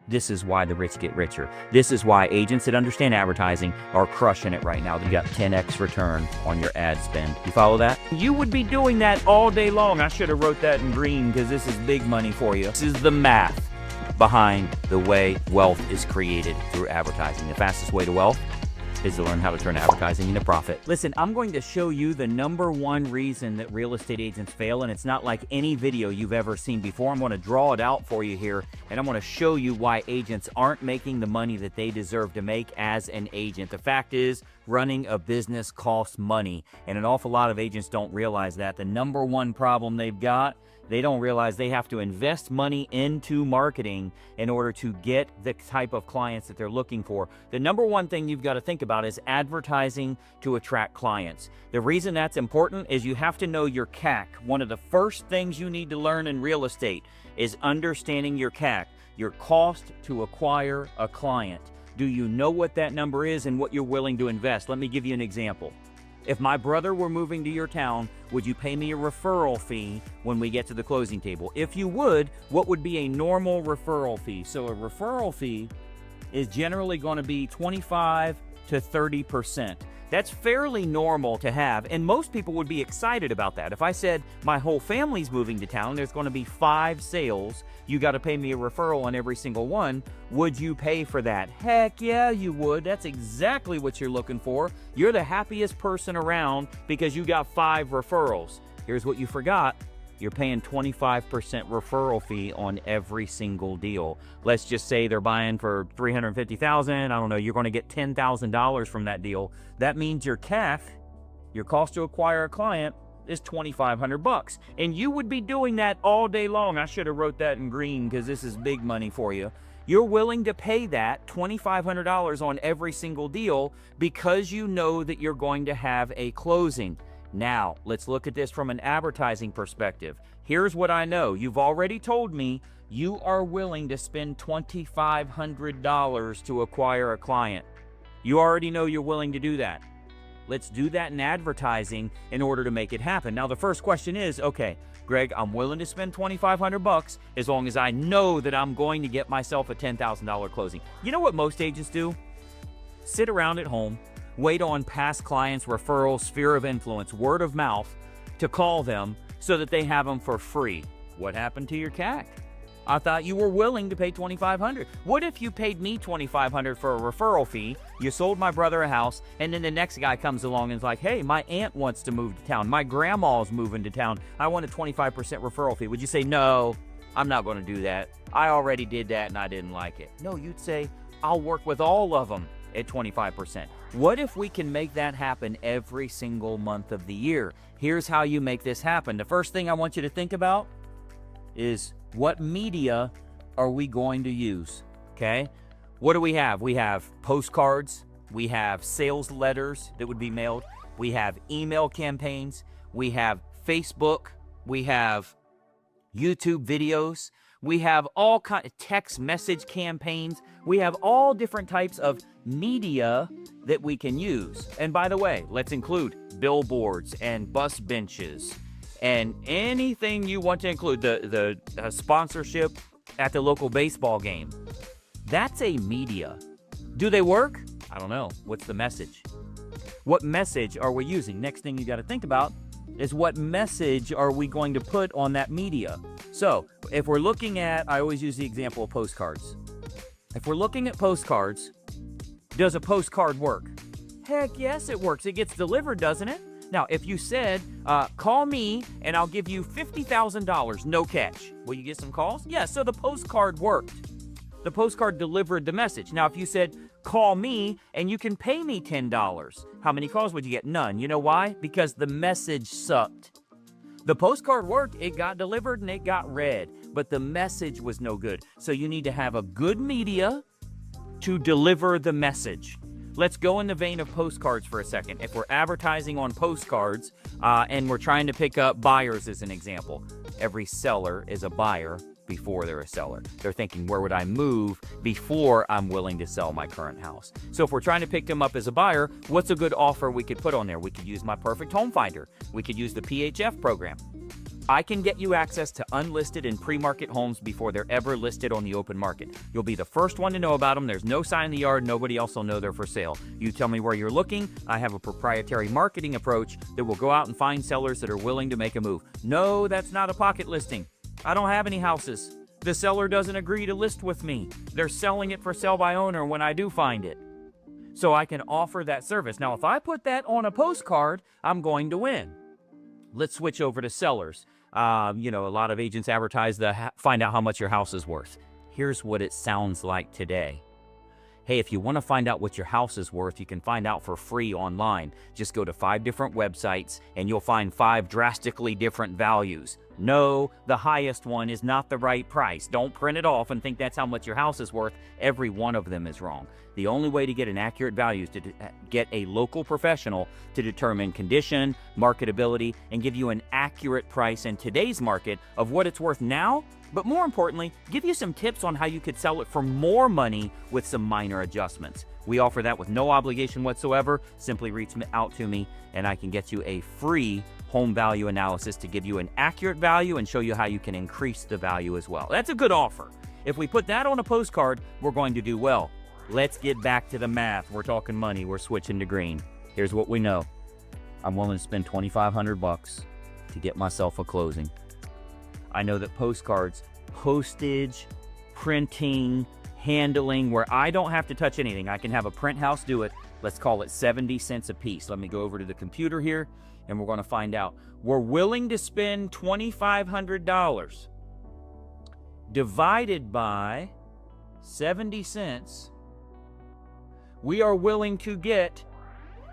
This is why the rich get richer. This is why agents that understand advertising are crushing it right now. You got 10x return on your ad spend. You follow that? You would be doing that all day long. I should have wrote that in green because this is big money for you. This is the math behind the way wealth is created through advertising. The fastest way to wealth is to learn how to turn advertising into profit. Listen, I'm going to show you the #1 reason that real estate agents fail, and it's not like any video you've ever seen before. I'm going to draw it out for you here, and I'm going to show you why agents aren't making the money that they deserve to make as an agent. The fact is, running a business costs money, and an awful lot of agents don't realize that. The #1 problem they've got, they don't realize they have to invest money into marketing in order to get the type of clients that they're looking for. The #1 thing you've got to think about is advertising to attract clients. The reason that's important is you have to know your CAC. One of the first things you need to learn in real estate is understanding your CAC, your cost to acquire a client. Do you know what that number is and what you're willing to invest? Let me give you an example. If my brother were moving to your town, would you pay me a referral fee when we get to the closing table? If you would, what would be a normal referral fee? So a referral fee is generally going to be 25 to 30%. That's fairly normal to have, and most people would be excited about that. If I said my whole family's moving to town, there's going to be 5 sales, you got to pay me a referral on every single one, would you pay for that? Heck yeah, you would. That's exactly what you're looking for. You're the happiest person around because you got 5 referrals. Here's what you forgot. You're paying 25% referral fee on every single deal. Let's just say they're buying for $350,000. I don't know, you're going to get $10,000 from that deal. That means your CAC, your cost to acquire a client, is $2,500. And you would be doing that all day long. I should have wrote that in green because this is big money for you. You're willing to pay that $2,500 on every single deal because you know that you're going to have a closing. Now, let's look at this from an advertising perspective. Here's what I know. You've already told me you are willing to spend $2,500 to acquire a client. You already know you're willing to do that. Let's do that in advertising in order to make it happen. Now, the first question is, okay, Greg, I'm willing to spend $2,500 as long as I know that I'm going to get myself a $10,000 closing. You know what most agents do? Sit around at home, wait on past clients, referrals, sphere of influence, word of mouth to call them so that they have them for free. What happened to your CAC? I thought you were willing to pay $2,500. What if you paid me $2,500 for a referral fee, you sold my brother a house, and then the next guy comes along and is like, hey, my aunt wants to move to town. My grandma's moving to town. I want a 25% referral fee. Would you say, no, I'm not going to do that. I already did that and I didn't like it. No, you'd say, I'll work with all of them at 25%. What if we can make that happen every single month of the year? Here's how you make this happen. The first thing I want you to think about is what media are we going to use, okay? What do we have? We have postcards. We have sales letters that would be mailed. We have email campaigns. We have Facebook. We have YouTube videos. We have all kinds of text message campaigns. We have all different types of media that we can use. And by the way, let's include billboards and bus benches and anything you want to include, the sponsorship at the local baseball game. That's a media. Do they work? I don't know. What's the message? What message are we using? Next thing you got to think about is what message are we going to put on that media? So if we're looking at, I always use the example of postcards. If we're looking at postcards, does a postcard work? Heck yes, it works. It gets delivered, doesn't it? Now, if you said, call me and I'll give you $50,000, no catch, will you get some calls? Yeah, so the postcard worked. The postcard delivered the message. Now, if you said, call me and you can pay me $10, how many calls would you get? None. You know why? Because the message sucked. The postcard worked, it got delivered and it got read, but the message was no good. So you need to have a good media to deliver the message. Let's go in the vein of postcards for a second. If we're advertising on postcards and we're trying to pick up buyers as an example, every seller is a buyer before they're a seller. They're thinking, where would I move before I'm willing to sell my current house? So if we're trying to pick them up as a buyer, what's a good offer we could put on there? We could use My Perfect Home Finder. We could use the PHF program. I can get you access to unlisted and pre-market homes before they're ever listed on the open market. You'll be the first one to know about them. There's no sign in the yard. Nobody else will know they're for sale. You tell me where you're looking. I have a proprietary marketing approach that will go out and find sellers that are willing to make a move. No, that's not a pocket listing. I don't have any houses. The seller doesn't agree to list with me. They're selling it for sale by owner when I do find it. So I can offer that service. Now, if I put that on a postcard, I'm going to win. Let's switch over to sellers. A lot of agents advertise find out how much your house is worth. Here's what it sounds like today. Hey, if you want to find out what your house is worth, you can find out for free online. Just go to 5 different websites and you'll find 5 drastically different values. No, the highest one is not the right price. Don't print it off and think that's how much your house is worth. Every one of them is wrong. The only way to get an accurate value is to get a local professional to determine condition, marketability, and give you an accurate price in today's market of what it's worth now, but more importantly, give you some tips on how you could sell it for more money with some minor adjustments. We offer that with no obligation whatsoever. Simply reach out to me and I can get you a free home value analysis to give you an accurate value and show you how you can increase the value as well. That's a good offer. If we put that on a postcard, we're going to do well. Let's get back to the math. We're talking money. We're switching to green. Here's what we know. I'm willing to spend $2,500 to get myself a closing. I know that postcards, postage, printing, handling, where I don't have to touch anything. I can have a print house do it. Let's call it 70 cents a piece. Let me go over to the computer here and we're going to find out. We're willing to spend $2,500 divided by 70 cents. We are willing to get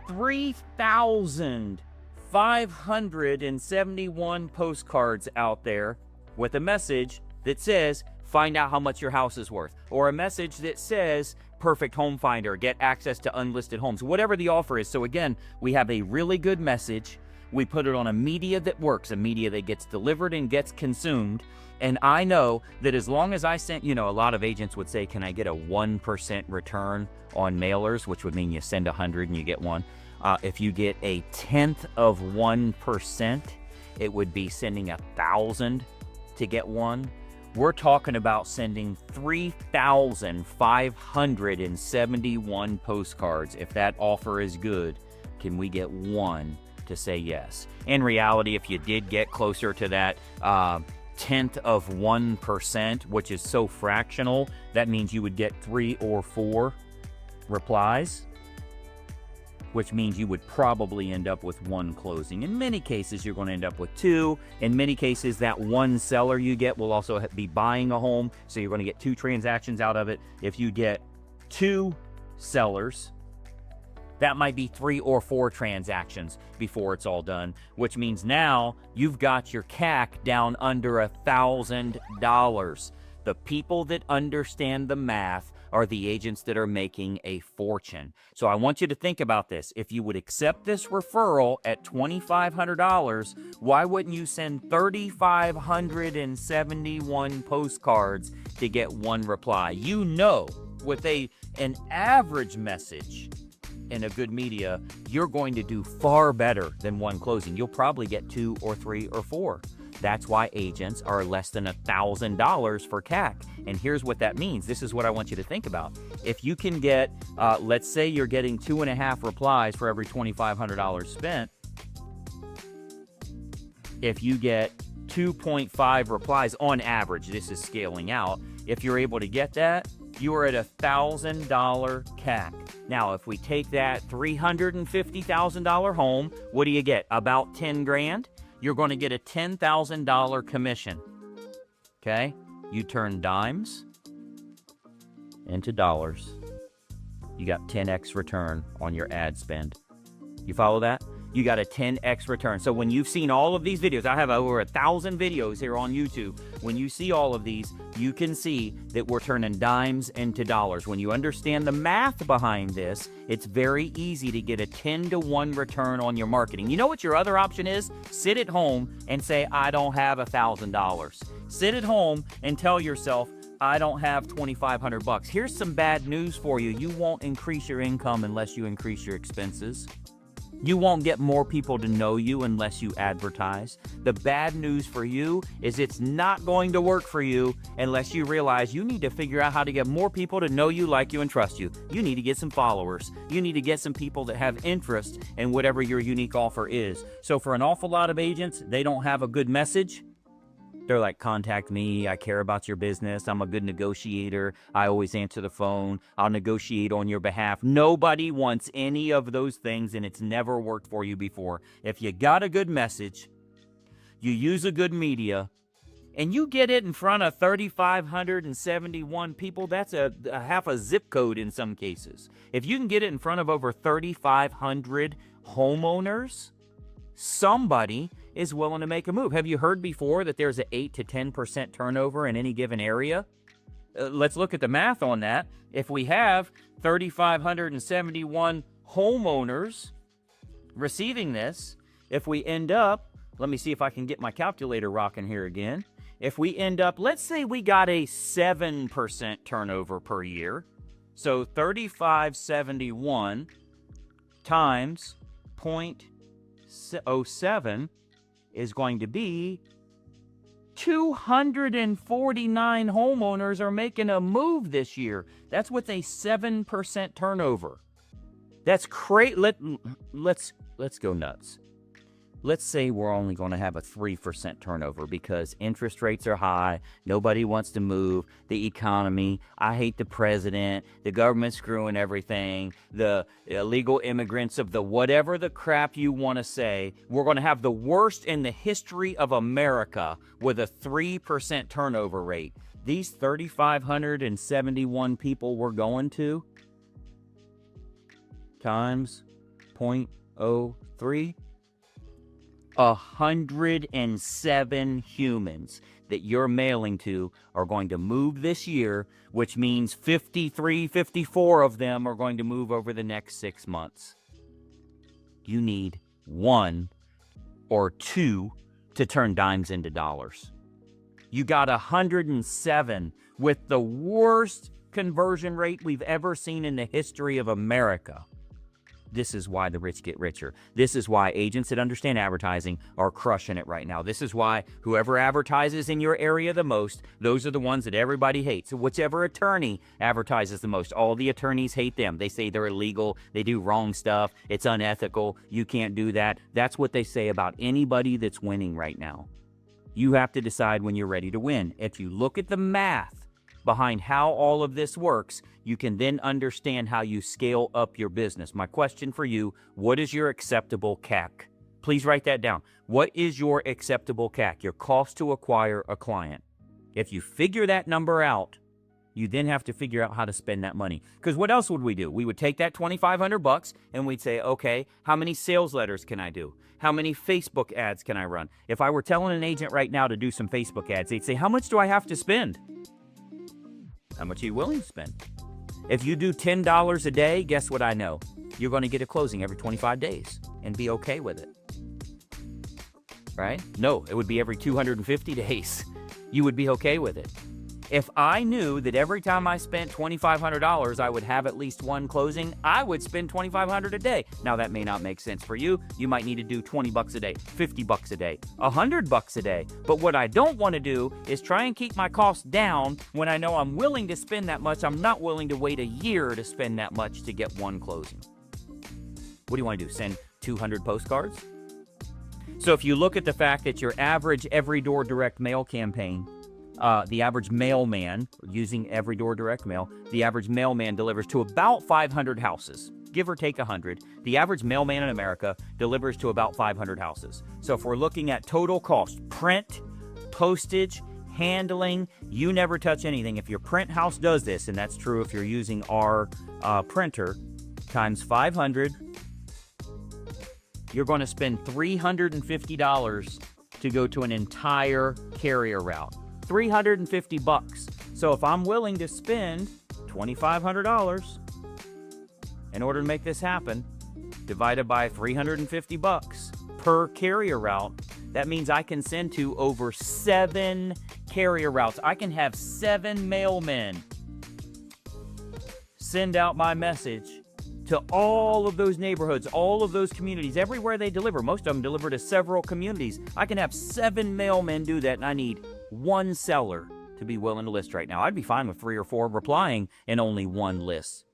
3,571 postcards out there with a message that says, find out how much your house is worth, or a message that says, perfect home finder, get access to unlisted homes, whatever the offer is. So again, we have a really good message. We put it on a media that works, a media that gets delivered and gets consumed. And I know that as long as I sent, a lot of agents would say, can I get a 1% return on mailers, which would mean you send 100 and you get one. If you get a 1/10 of 1%, it would be sending 1,000 to get one. We're talking about sending 3,571 postcards. If that offer is good, can we get one to say yes? In reality, if you did get closer to that 1/10 of 1%, which is so fractional, that means you would get 3 or 4 replies, which means you would probably end up with 1 closing. In many cases, you're going to end up with 2. In many cases, that 1 seller you get will also be buying a home, so you're going to get 2 transactions out of it. If you get 2 sellers, that might be 3 or 4 transactions before it's all done, which means now you've got your CAC down under $1,000. The people that understand the math are the agents that are making a fortune. So I want you to think about this. If you would accept this referral at $2,500, why wouldn't you send 3,571 postcards to get 1 reply? You know, with an average message in a good media, you're going to do far better than 1 closing. You'll probably get 2 or 3 or 4. That's why agents are less than $1,000 for CAC. And here's what that means. This is what I want you to think about. If you can get, let's say you're getting 2.5 replies for every $2,500 spent. If you get 2.5 replies on average, this is scaling out. If you're able to get that, you are at $1,000 CAC. Now, if we take that $350,000 home, what do you get? About 10 grand? You're going to get a $10,000 commission. Okay? You turn dimes into dollars. You got 10x return on your ad spend. You follow that? You got a 10x return. So when you've seen all of these videos, I have over 1,000 videos here on YouTube. When you see all of these, you can see that we're turning dimes into dollars. When you understand the math behind this, it's very easy to get a 10-to-1 return on your marketing. You know what your other option is? Sit at home and say, I don't have $1,000. Sit at home and tell yourself, I don't have $2,500. Here's some bad news for you. You won't increase your income unless you increase your expenses. You won't get more people to know you unless you advertise. The bad news for you is it's not going to work for you unless you realize you need to figure out how to get more people to know you, like you, and trust you. You need to get some followers. You need to get some people that have interest in whatever your unique offer is. So for an awful lot of agents, they don't have a good message. They're like, contact me, I care about your business, I'm a good negotiator, I always answer the phone, I'll negotiate on your behalf. Nobody wants any of those things, and it's never worked for you before. If you got a good message, you use a good media, and you get it in front of 3,571 people, that's a half a zip code in some cases. If you can get it in front of over 3,500 homeowners, somebody is willing to make a move. Have you heard before that there's an 8 to 10% turnover in any given area? Let's look at the math on that. If we have 3,571 homeowners receiving this, if we end up, let me see if I can get my calculator rocking here again. If we end up, let's say we got a 7% turnover per year. So 3,571 times 0.07 is going to be 249 homeowners are making a move this year. That's with a 7% turnover. That's crazy. Let's go nuts. Let's say we're only going to have a 3% turnover because interest rates are high. Nobody wants to move. The economy. I hate the president. The government's screwing everything. The illegal immigrants of the whatever the crap you want to say. We're going to have the worst in the history of America with a 3% turnover rate. These 3,571 people we're going to times 0.03. 107 humans that you're mailing to are going to move this year, which means 54 of them are going to move over the next 6 months. You need 1 or 2 to turn dimes into dollars. You got 107 with the worst conversion rate we've ever seen in the history of America. This is why the rich get richer. This is why agents that understand advertising are crushing it right now. This is why whoever advertises in your area the most, those are the ones that everybody hates. So whichever attorney advertises the most, all the attorneys hate them. They say they're illegal. They do wrong stuff. It's unethical. You can't do that. That's what they say about anybody that's winning right now. You have to decide when you're ready to win. If you look at the math behind how all of this works, you can then understand how you scale up your business. My question for you, what is your acceptable CAC? Please write that down. What is your acceptable CAC, your cost to acquire a client? If you figure that number out, you then have to figure out how to spend that money. Because what else would we do? We would take that $2,500 and we'd say, okay, how many sales letters can I do? How many Facebook ads can I run? If I were telling an agent right now to do some Facebook ads, they'd say, how much do I have to spend? How much are you willing to spend? If you do $10 a day, guess what I know? You're going to get a closing every 25 days and be okay with it. Right? No, it would be every 250 days. You would be okay with it. If I knew that every time I spent $2,500, I would have at least one closing, I would spend $2,500 a day. Now, that may not make sense for you. You might need to do $20 a day, $50 a day, $100 a day. But what I don't want to do is try and keep my costs down when I know I'm willing to spend that much. I'm not willing to wait a year to spend that much to get one closing. What do you want to do? Send 200 postcards? So if you look at the fact that your average every door direct mail campaign, the average mailman, using every door direct mail, the average mailman delivers to about 500 houses, give or take 100. The average mailman in America delivers to about 500 houses. So if we're looking at total cost, print, postage, handling, you never touch anything. If your print house does this, and that's true if you're using our printer, times 500, you're going to spend $350 to go to an entire carrier route. $350. So if I'm willing to spend $2,500 in order to make this happen, divided by $350 per carrier route, that means I can send to over 7 carrier routes. I can have 7 mailmen send out my message to all of those neighborhoods, all of those communities, everywhere they deliver. Most of them deliver to several communities. I can have 7 mailmen do that, and I need 1 seller to be willing to list right now. I'd be fine with 3 or 4 replying and only 1 list.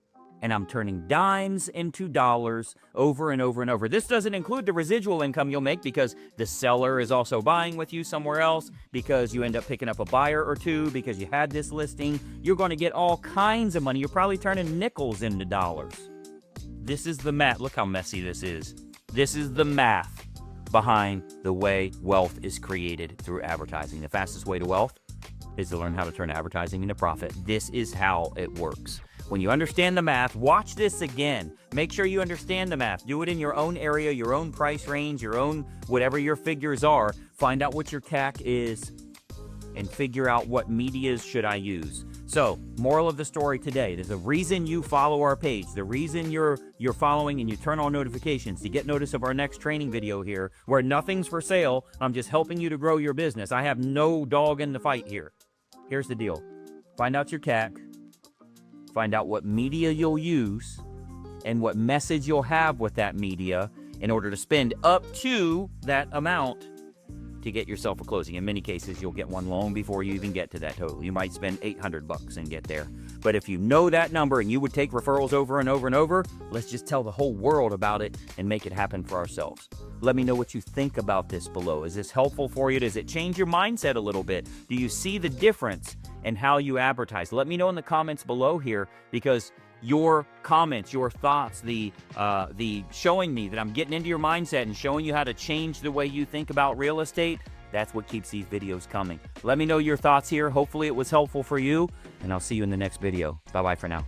And I'm turning dimes into dollars over and over and over. This doesn't include the residual income you'll make because the seller is also buying with you somewhere else, because you end up picking up a buyer or 2 because you had this listing. You're going to get all kinds of money. You're probably turning nickels into dollars. This is the math. Look how messy this is. This is the math behind the way wealth is created through advertising. The fastest way to wealth is to learn how to turn advertising into profit. This is how it works. When you understand the math, watch this again. Make sure you understand the math. Do it in your own area, your own price range, your own whatever your figures are. Find out what your CAC is and figure out what medias should I use. So, moral of the story today, there's a reason you follow our page. The reason you're following and you turn on notifications to get notice of our next training video here, where nothing's for sale. I'm just helping you to grow your business. I have no dog in the fight here. Here's the deal. Find out your CAC. Find out what media you'll use and what message you'll have with that media in order to spend up to that amount to get yourself a closing. In many cases, you'll get one long before you even get to that total. You might spend $800 and get there. But if you know that number and you would take referrals over and over and over, let's just tell the whole world about it and make it happen for ourselves. Let me know what you think about this below. Is this helpful for you? Does it change your mindset a little bit? Do you see the difference in how you advertise? Let me know in the comments below here, because your comments, your thoughts, the showing me that I'm getting into your mindset and showing you how to change the way you think about real estate, that's what keeps these videos coming. Let me know your thoughts here. Hopefully it was helpful for you, and I'll see you in the next video. Bye-bye for now.